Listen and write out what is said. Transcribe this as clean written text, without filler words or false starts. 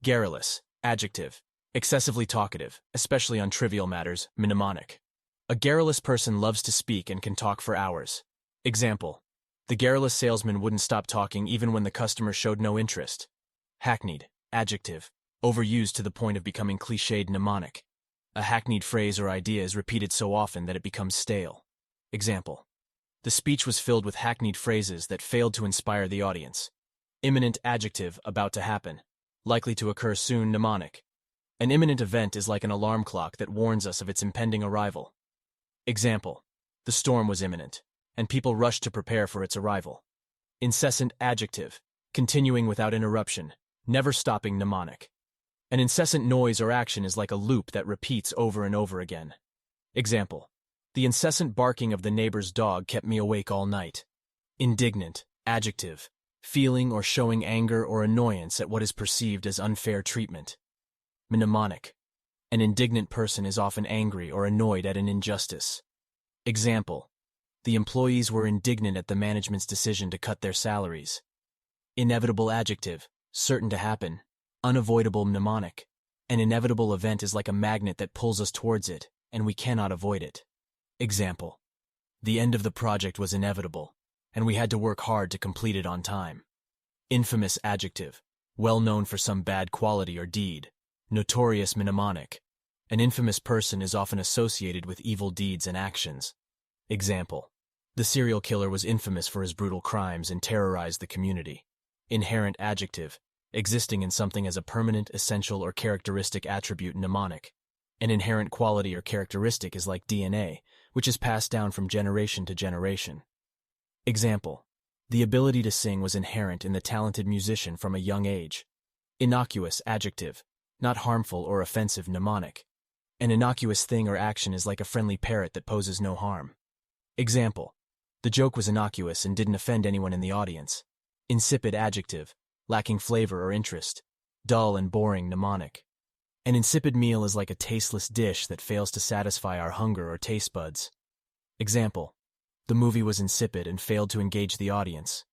Garrulous, adjective. Excessively talkative, especially on trivial matters, mnemonic. A garrulous person loves to speak and can talk for hours. Example. The garrulous salesman wouldn't stop talking even when the customer showed no interest. Hackneyed, adjective. Overused to the point of becoming cliched, mnemonic. A hackneyed phrase or idea is repeated so often that it becomes stale. Example. The speech was filled with hackneyed phrases that failed to inspire the audience. Imminent, adjective, about to happen. Likely to occur soon, mnemonic. An imminent event is like an alarm clock that warns us of its impending arrival. Example. The storm was imminent, and people rushed to prepare for its arrival. Incessant, adjective. Continuing without interruption, never stopping, mnemonic. An incessant noise or action is like a loop that repeats over and over again. Example. The incessant barking of the neighbor's dog kept me awake all night. Indignant, adjective. Feeling or showing anger or annoyance at what is perceived as unfair treatment. Mnemonic. An indignant person is often angry or annoyed at an injustice. Example. The employees were indignant at the management's decision to cut their salaries. Inevitable, adjective. Certain to happen. Unavoidable, mnemonic. An inevitable event is like a magnet that pulls us towards it, and we cannot avoid it. Example. The end of the project was inevitable, and we had to work hard to complete it on time. Infamous, adjective. Well known for some bad quality or deed. Notorious, mnemonic. An infamous person is often associated with evil deeds and actions. Example. The serial killer was infamous for his brutal crimes and terrorized the community. Inherent, adjective. Existing in something as a permanent, essential, or characteristic attribute, mnemonic. An inherent quality or characteristic is like DNA, which is passed down from generation to generation. Example. The ability to sing was inherent in the talented musician from a young age. Innocuous, adjective. Not harmful or offensive, mnemonic. An innocuous thing or action is like a friendly parrot that poses no harm. Example. The joke was innocuous and didn't offend anyone in the audience. Insipid, adjective. Lacking flavor or interest. Dull and boring, mnemonic. An insipid meal is like a tasteless dish that fails to satisfy our hunger or taste buds. Example. The movie was insipid and failed to engage the audience.